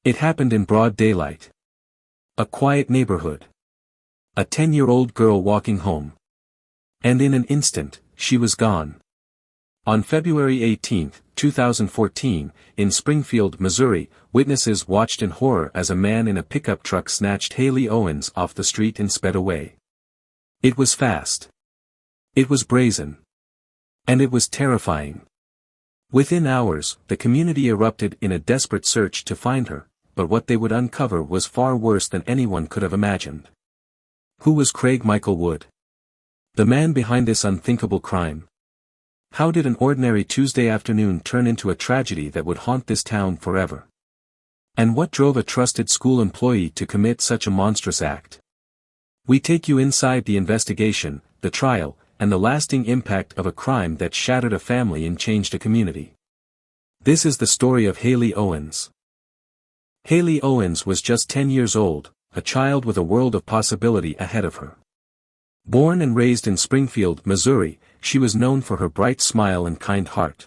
It happened in broad daylight. A quiet neighborhood. A 10-year-old girl walking home. And in an instant, she was gone. On February 18, 2014, in Springfield, Missouri, witnesses watched in horror as a man in a pickup truck snatched Hailey Owens off the street and sped away. It was fast. It was brazen. And it was terrifying. Within hours, the community erupted in a desperate search to find her, but what they would uncover was far worse than anyone could have imagined. Who was Craig Michael Wood? The man behind this unthinkable crime. How did an ordinary Tuesday afternoon turn into a tragedy that would haunt this town forever? And what drove a trusted school employee to commit such a monstrous act? We take you inside the investigation, the trial, and the lasting impact of a crime that shattered a family and changed a community. This is the story of Hailey Owens. Hailey Owens was just 10 years old, a child with a world of possibility ahead of her. Born and raised in Springfield, Missouri, she was known for her bright smile and kind heart.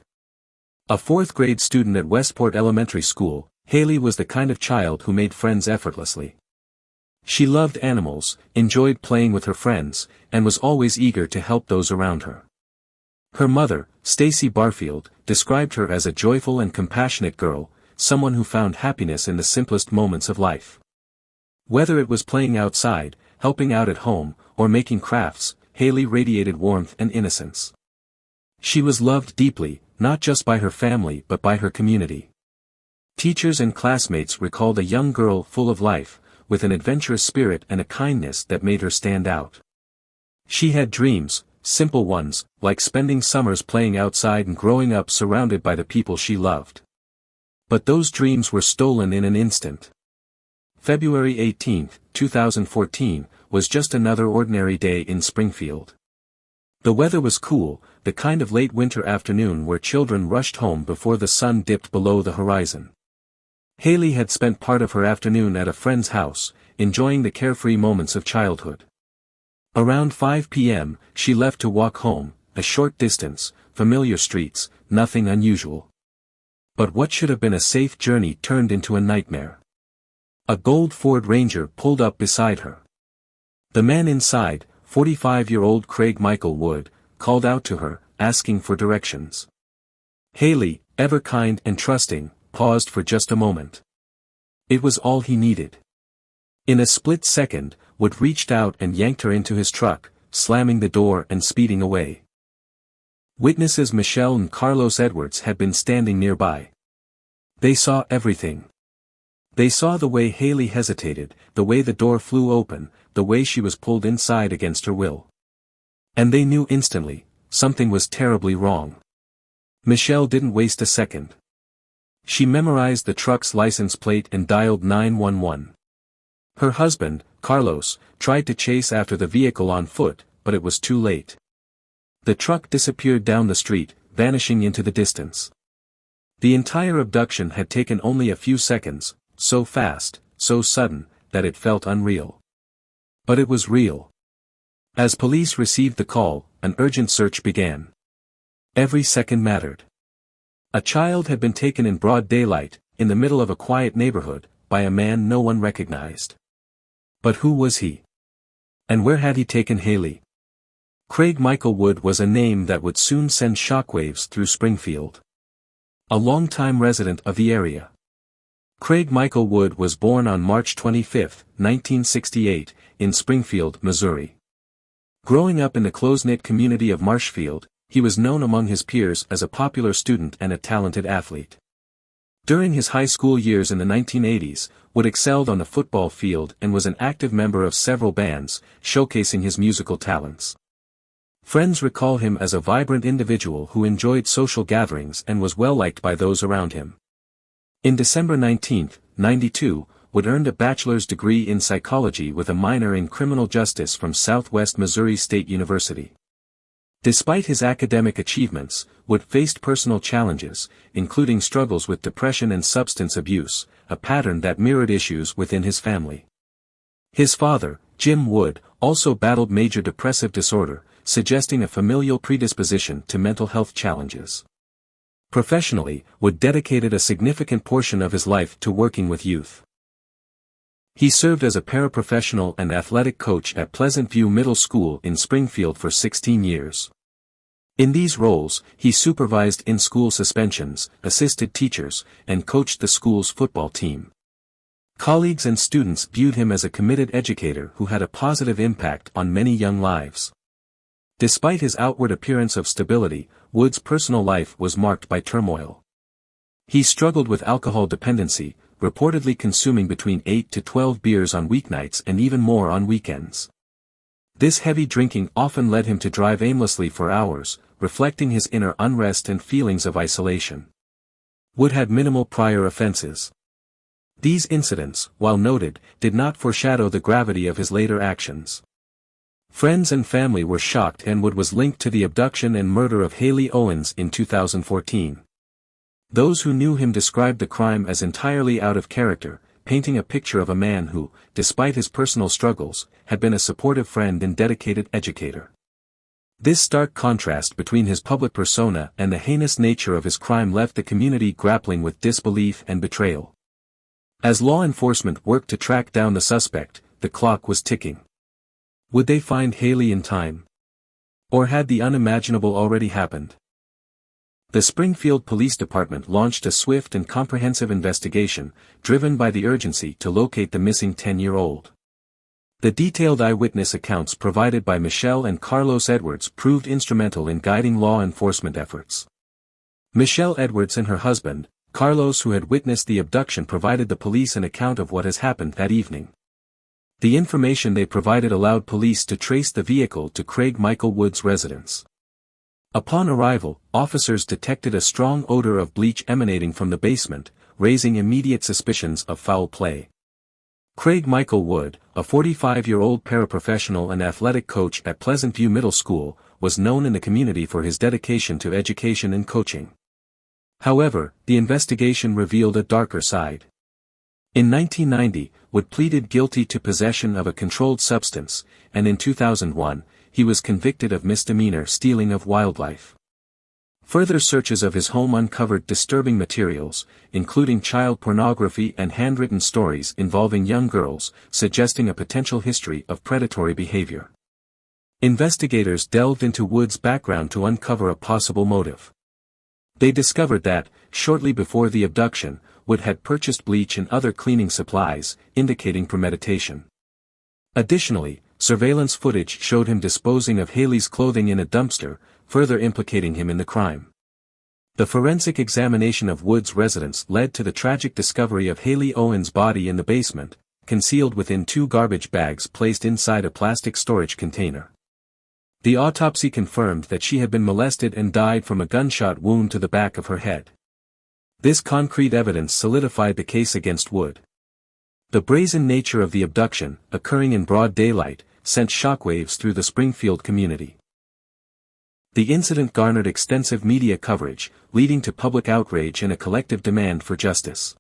A fourth-grade student at Westport Elementary School, Hailey was the kind of child who made friends effortlessly. She loved animals, enjoyed playing with her friends, and was always eager to help those around her. Her mother, Stacy Barfield, described her as a joyful and compassionate girl, someone who found happiness in the simplest moments of life. Whether it was playing outside, helping out at home, or making crafts, Hailey radiated warmth and innocence. She was loved deeply, not just by her family but by her community. Teachers and classmates recalled a young girl full of life, with an adventurous spirit and a kindness that made her stand out. She had dreams, simple ones, like spending summers playing outside and growing up surrounded by the people she loved. But those dreams were stolen in an instant. February 18, 2014, was just another ordinary day in Springfield. The weather was cool, the kind of late winter afternoon where children rushed home before the sun dipped below the horizon. Hailey had spent part of her afternoon at a friend's house, enjoying the carefree moments of childhood. Around 5 p.m., she left to walk home, a short distance, familiar streets, nothing unusual. But what should have been a safe journey turned into a nightmare. A gold Ford Ranger pulled up beside her. The man inside, 45-year-old Craig Michael Wood, called out to her, asking for directions. Hailey, ever kind and trusting, paused for just a moment. It was all he needed. In a split second, Wood reached out and yanked her into his truck, slamming the door and speeding away. Witnesses Michelle and Carlos Edwards had been standing nearby. They saw everything. They saw the way Hailey hesitated, the way the door flew open, the way she was pulled inside against her will. And they knew instantly, something was terribly wrong. Michelle didn't waste a second. She memorized the truck's license plate and dialed 911. Her husband, Carlos, tried to chase after the vehicle on foot, but it was too late. The truck disappeared down the street, vanishing into the distance. The entire abduction had taken only a few seconds, so fast, so sudden, that it felt unreal. But it was real. As police received the call, an urgent search began. Every second mattered. A child had been taken in broad daylight, in the middle of a quiet neighborhood, by a man no one recognized. But who was he? And where had he taken Hailey? Craig Michael Wood was a name that would soon send shockwaves through Springfield. A longtime resident of the area. Craig Michael Wood was born on March 25, 1968, in Springfield, Missouri. Growing up in the close-knit community of Marshfield, he was known among his peers as a popular student and a talented athlete. During his high school years in the 1980s, Wood excelled on the football field and was an active member of several bands, showcasing his musical talents. Friends recall him as a vibrant individual who enjoyed social gatherings and was well-liked by those around him. In December 19, 1992, Wood earned a bachelor's degree in psychology with a minor in criminal justice from Southwest Missouri State University. Despite his academic achievements, Wood faced personal challenges, including struggles with depression and substance abuse, a pattern that mirrored issues within his family. His father, Jim Wood, also battled major depressive disorder, suggesting a familial predisposition to mental health challenges. Professionally, Wood dedicated a significant portion of his life to working with youth. He served as a paraprofessional and athletic coach at Pleasant View Middle School in Springfield for 16 years. In these roles, he supervised in-school suspensions, assisted teachers, and coached the school's football team. Colleagues and students viewed him as a committed educator who had a positive impact on many young lives. Despite his outward appearance of stability, Wood's personal life was marked by turmoil. He struggled with alcohol dependency, reportedly consuming between 8 to 12 beers on weeknights and even more on weekends. This heavy drinking often led him to drive aimlessly for hours, reflecting his inner unrest and feelings of isolation. Wood had minimal prior offenses. These incidents, while noted, did not foreshadow the gravity of his later actions. Friends and family were shocked, and Wood was linked to the abduction and murder of Hailey Owens in 2014. Those who knew him described the crime as entirely out of character, painting a picture of a man who, despite his personal struggles, had been a supportive friend and dedicated educator. This stark contrast between his public persona and the heinous nature of his crime left the community grappling with disbelief and betrayal. As law enforcement worked to track down the suspect, the clock was ticking. Would they find Hailey in time? Or had the unimaginable already happened? The Springfield Police Department launched a swift and comprehensive investigation, driven by the urgency to locate the missing 10-year-old. The detailed eyewitness accounts provided by Michelle and Carlos Edwards proved instrumental in guiding law enforcement efforts. Michelle Edwards and her husband, Carlos, who had witnessed the abduction, provided the police an account of what has happened that evening. The information they provided allowed police to trace the vehicle to Craig Michael Wood's residence. Upon arrival, officers detected a strong odor of bleach emanating from the basement, raising immediate suspicions of foul play. Craig Michael Wood, a 45-year-old paraprofessional and athletic coach at Pleasant View Middle School, was known in the community for his dedication to education and coaching. However, the investigation revealed a darker side. In 1990, Wood pleaded guilty to possession of a controlled substance, and in 2001, he was convicted of misdemeanor stealing of wildlife. Further searches of his home uncovered disturbing materials, including child pornography and handwritten stories involving young girls, suggesting a potential history of predatory behavior. Investigators delved into Wood's background to uncover a possible motive. They discovered that, shortly before the abduction, Wood had purchased bleach and other cleaning supplies, indicating premeditation. Additionally, surveillance footage showed him disposing of Hailey's clothing in a dumpster, further implicating him in the crime. The forensic examination of Wood's residence led to the tragic discovery of Hailey Owens' body in the basement, concealed within 2 garbage bags placed inside a plastic storage container. The autopsy confirmed that she had been molested and died from a gunshot wound to the back of her head. This concrete evidence solidified the case against Wood. The brazen nature of the abduction, occurring in broad daylight, sent shockwaves through the Springfield community. The incident garnered extensive media coverage, leading to public outrage and a collective demand for justice.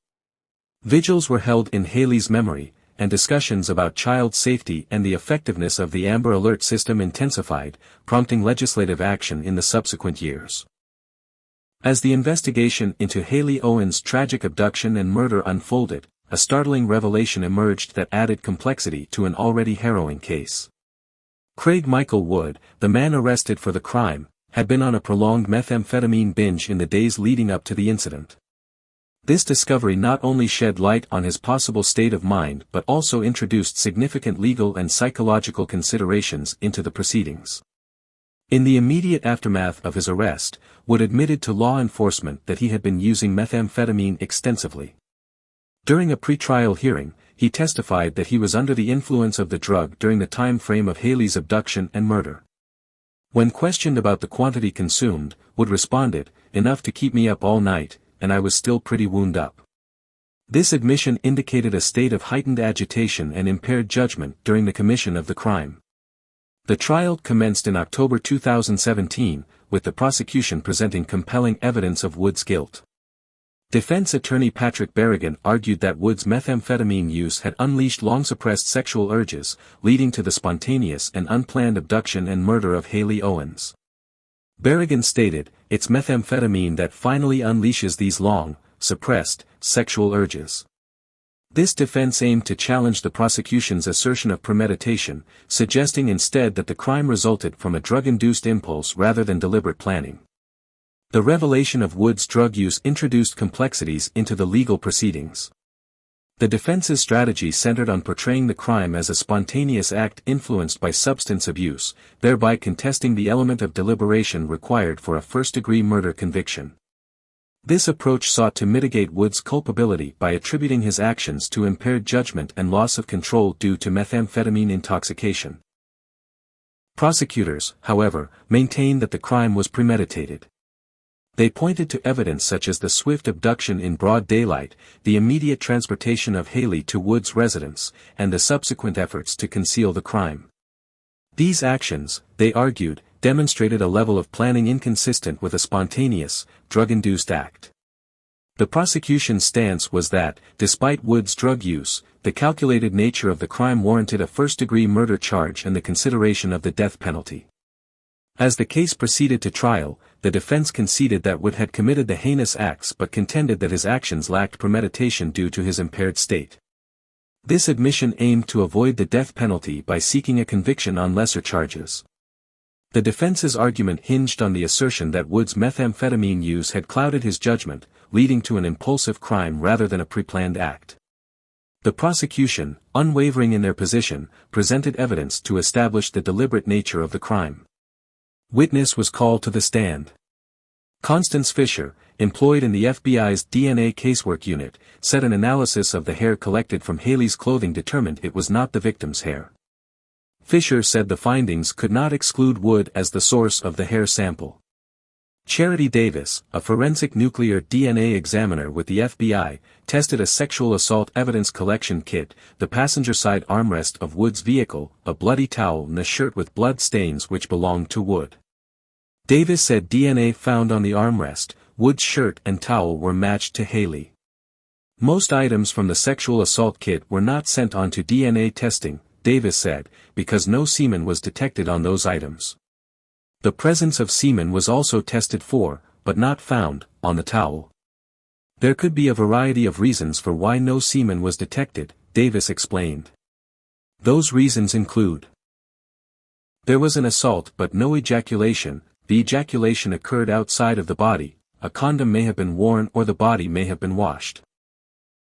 Vigils were held in Hailey's memory, and discussions about child safety and the effectiveness of the Amber Alert system intensified, prompting legislative action in the subsequent years. As the investigation into Hailey Owens' tragic abduction and murder unfolded, a startling revelation emerged that added complexity to an already harrowing case. Craig Michael Wood, the man arrested for the crime, had been on a prolonged methamphetamine binge in the days leading up to the incident. This discovery not only shed light on his possible state of mind but also introduced significant legal and psychological considerations into the proceedings. In the immediate aftermath of his arrest, Wood admitted to law enforcement that he had been using methamphetamine extensively. During a pre-trial hearing, he testified that he was under the influence of the drug during the time frame of Hailey's abduction and murder. When questioned about the quantity consumed, Wood responded, "Enough to keep me up all night, and I was still pretty wound up." This admission indicated a state of heightened agitation and impaired judgment during the commission of the crime. The trial commenced in October 2017, with the prosecution presenting compelling evidence of Wood's guilt. Defense attorney Patrick Berrigan argued that Wood's methamphetamine use had unleashed long-suppressed sexual urges, leading to the spontaneous and unplanned abduction and murder of Hailey Owens. Berrigan stated, "It's methamphetamine that finally unleashes these long, suppressed, sexual urges." This defense aimed to challenge the prosecution's assertion of premeditation, suggesting instead that the crime resulted from a drug-induced impulse rather than deliberate planning. The revelation of Wood's drug use introduced complexities into the legal proceedings. The defense's strategy centered on portraying the crime as a spontaneous act influenced by substance abuse, thereby contesting the element of deliberation required for a first-degree murder conviction. This approach sought to mitigate Wood's culpability by attributing his actions to impaired judgment and loss of control due to methamphetamine intoxication. Prosecutors, however, maintained that the crime was premeditated. They pointed to evidence such as the swift abduction in broad daylight, the immediate transportation of Hailey to Wood's residence, and the subsequent efforts to conceal the crime. These actions, they argued, demonstrated a level of planning inconsistent with a spontaneous, drug-induced act. The prosecution's stance was that, despite Wood's drug use, the calculated nature of the crime warranted a first-degree murder charge and the consideration of the death penalty. As the case proceeded to trial, the defense conceded that Wood had committed the heinous acts but contended that his actions lacked premeditation due to his impaired state. This admission aimed to avoid the death penalty by seeking a conviction on lesser charges. The defense's argument hinged on the assertion that Wood's methamphetamine use had clouded his judgment, leading to an impulsive crime rather than a pre-planned act. The prosecution, unwavering in their position, presented evidence to establish the deliberate nature of the crime. Witness was called to the stand. Constance Fisher, employed in the FBI's DNA casework unit, said an analysis of the hair collected from Hailey's clothing determined it was not the victim's hair. Fisher said the findings could not exclude Wood as the source of the hair sample. Charity Davis, a forensic nuclear DNA examiner with the FBI, tested a sexual assault evidence collection kit, the passenger side armrest of Wood's vehicle, a bloody towel and a shirt with blood stains which belonged to Wood. Davis said DNA found on the armrest, Wood's shirt and towel were matched to Hailey. Most items from the sexual assault kit were not sent on to DNA testing, Davis said, because no semen was detected on those items. The presence of semen was also tested for, but not found, on the towel. There could be a variety of reasons for why no semen was detected, Davis explained. Those reasons include: there was an assault but no ejaculation, the ejaculation occurred outside of the body, a condom may have been worn or the body may have been washed.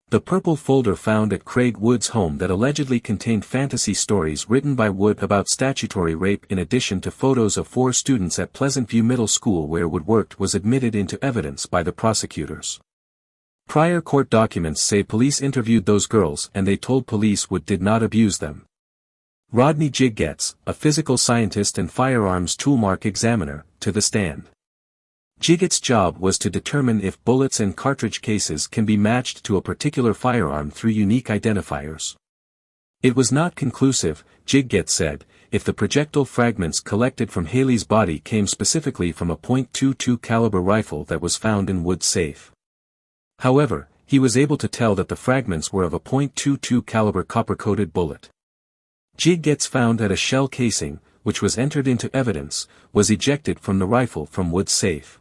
The purple folder found at Craig Wood's home that allegedly contained fantasy stories written by Wood about statutory rape in addition to photos of 4 students at Pleasant View Middle School where Wood worked was admitted into evidence by the prosecutors. Prior court documents say police interviewed those girls and they told police Wood did not abuse them. Rodney Jiggetts, a physical scientist and firearms toolmark examiner, to the stand. Jiggetts' job was to determine if bullets and cartridge cases can be matched to a particular firearm through unique identifiers. It was not conclusive, Jiggetts said, if the projectile fragments collected from Hailey's body came specifically from a .22 caliber rifle that was found in Wood's safe. However, he was able to tell that the fragments were of a .22 caliber copper-coated bullet. Jiggetts found that a shell casing, which was entered into evidence, was ejected from the rifle from Wood's safe.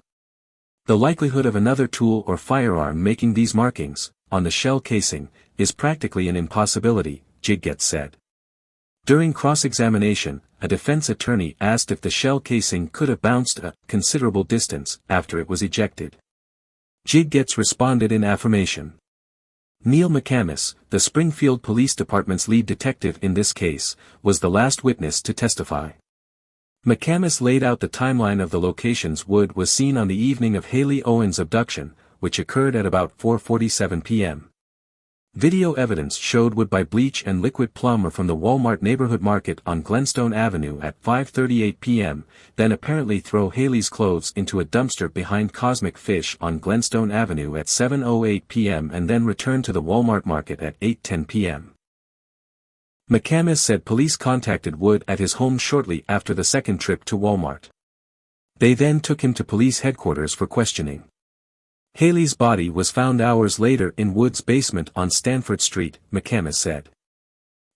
The likelihood of another tool or firearm making these markings, on the shell casing, is practically an impossibility, Jiggetts said. During cross-examination, a defense attorney asked if the shell casing could have bounced a considerable distance after it was ejected. Jiggetts responded in affirmation. Neil McCamus, the Springfield Police Department's lead detective in this case, was the last witness to testify. McCamus laid out the timeline of the locations Wood was seen on the evening of Hailey Owens' abduction, which occurred at about 4:47 p.m. Video evidence showed Wood buy bleach and liquid plumber from the Walmart neighborhood market on Glenstone Avenue at 5:38 p.m., then apparently throw Hailey's clothes into a dumpster behind Cosmic Fish on Glenstone Avenue at 7:08 p.m. and then return to the Walmart market at 8:10 p.m. McCamus said police contacted Wood at his home shortly after the second trip to Walmart. They then took him to police headquarters for questioning. Hailey's body was found hours later in Wood's basement on Stanford Street, McCamus said.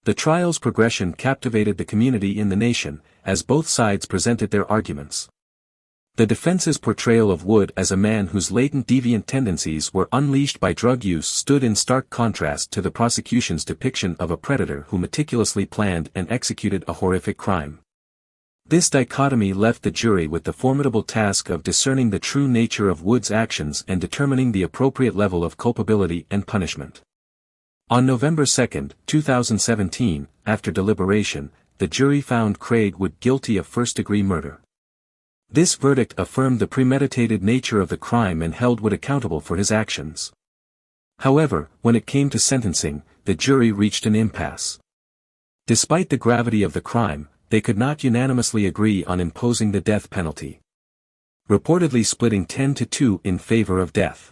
The trial's progression captivated the community in the nation, as both sides presented their arguments. The defense's portrayal of Wood as a man whose latent deviant tendencies were unleashed by drug use stood in stark contrast to the prosecution's depiction of a predator who meticulously planned and executed a horrific crime. This dichotomy left the jury with the formidable task of discerning the true nature of Wood's actions and determining the appropriate level of culpability and punishment. On November 2, 2017, after deliberation, the jury found Craig Wood guilty of first-degree murder. This verdict affirmed the premeditated nature of the crime and held Wood accountable for his actions. However, when it came to sentencing, the jury reached an impasse. Despite the gravity of the crime, they could not unanimously agree on imposing the death penalty, reportedly splitting 10-2 in favor of death.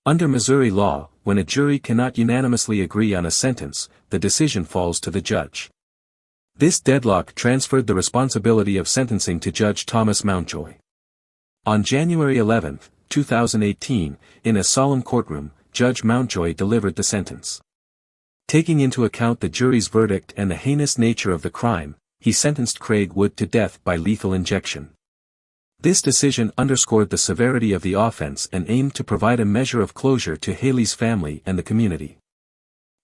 Under Missouri law, when a jury cannot unanimously agree on a sentence, the decision falls to the judge. This deadlock transferred the responsibility of sentencing to Judge Thomas Mountjoy. On January 11, 2018, in a solemn courtroom, Judge Mountjoy delivered the sentence. Taking into account the jury's verdict and the heinous nature of the crime, he sentenced Craig Wood to death by lethal injection. This decision underscored the severity of the offense and aimed to provide a measure of closure to Hailey's family and the community.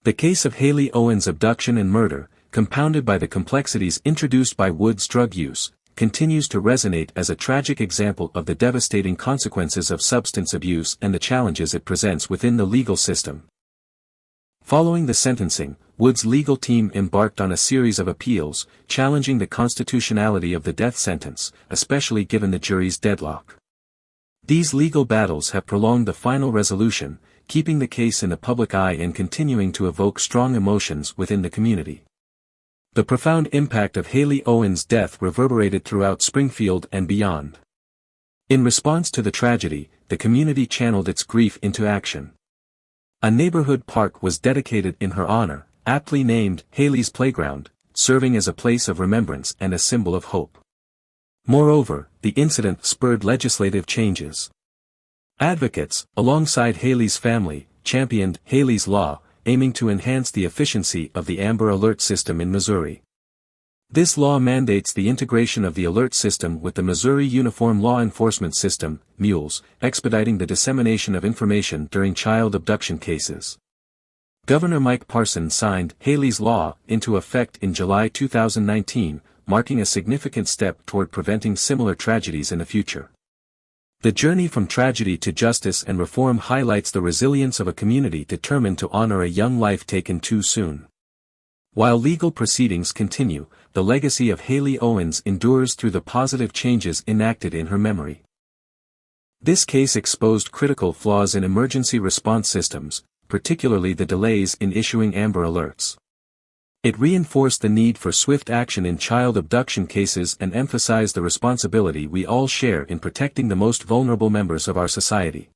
The case of Hailey Owens' abduction and murder, compounded by the complexities introduced by Wood's drug use, continues to resonate as a tragic example of the devastating consequences of substance abuse and the challenges it presents within the legal system. Following the sentencing, Wood's legal team embarked on a series of appeals, challenging the constitutionality of the death sentence, especially given the jury's deadlock. These legal battles have prolonged the final resolution, keeping the case in the public eye and continuing to evoke strong emotions within the community. The profound impact of Hailey Owens' death reverberated throughout Springfield and beyond. In response to the tragedy, the community channeled its grief into action. A neighborhood park was dedicated in her honor, aptly named Hailey's Playground, serving as a place of remembrance and a symbol of hope. Moreover, the incident spurred legislative changes. Advocates, alongside Hailey's family, championed Hailey's Law, aiming to enhance the efficiency of the Amber Alert system in Missouri. This law mandates the integration of the alert system with the Missouri Uniform Law Enforcement System, MULES, expediting the dissemination of information during child abduction cases. Governor Mike Parson signed Hailey's Law into effect in July 2019, marking a significant step toward preventing similar tragedies in the future. The journey from tragedy to justice and reform highlights the resilience of a community determined to honor a young life taken too soon. While legal proceedings continue, the legacy of Hailey Owens endures through the positive changes enacted in her memory. This case exposed critical flaws in emergency response systems, particularly the delays in issuing Amber Alerts. It reinforced the need for swift action in child abduction cases and emphasized the responsibility we all share in protecting the most vulnerable members of our society.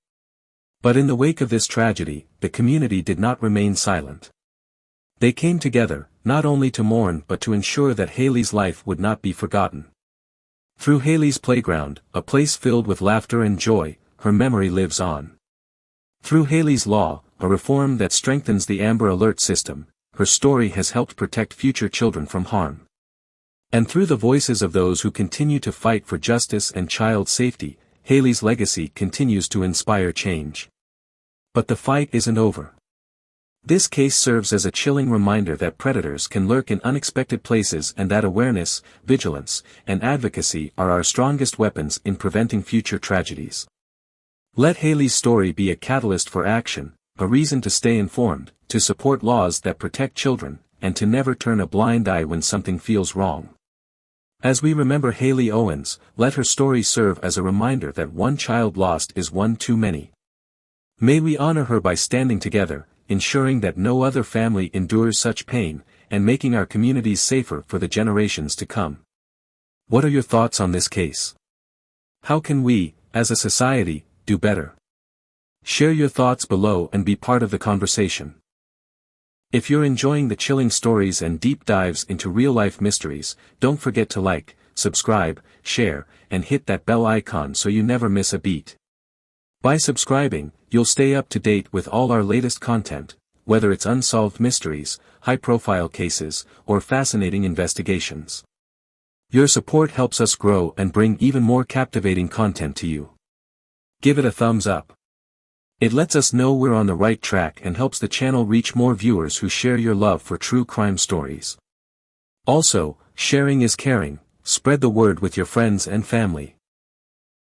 But in the wake of this tragedy, the community did not remain silent. They came together, not only to mourn but to ensure that Hailey's life would not be forgotten. Through Hailey's Playground, a place filled with laughter and joy, her memory lives on. Through Hailey's Law, a reform that strengthens the Amber Alert system, her story has helped protect future children from harm. And through the voices of those who continue to fight for justice and child safety, Hailey's legacy continues to inspire change. But the fight isn't over. This case serves as a chilling reminder that predators can lurk in unexpected places and that awareness, vigilance, and advocacy are our strongest weapons in preventing future tragedies. Let Hailey's story be a catalyst for action, a reason to stay informed, to support laws that protect children, and to never turn a blind eye when something feels wrong. As we remember Hailey Owens, let her story serve as a reminder that one child lost is one too many. May we honor her by standing together, ensuring that no other family endures such pain, and making our communities safer for the generations to come. What are your thoughts on this case? How can we, as a society, do better? Share your thoughts below and be part of the conversation. If you're enjoying the chilling stories and deep dives into real-life mysteries, don't forget to like, subscribe, share, and hit that bell icon so you never miss a beat. By subscribing, you'll stay up to date with all our latest content, whether it's unsolved mysteries, high-profile cases, or fascinating investigations. Your support helps us grow and bring even more captivating content to you. Give it a thumbs up. It lets us know we're on the right track and helps the channel reach more viewers who share your love for true crime stories. Also, sharing is caring. Spread the word with your friends and family.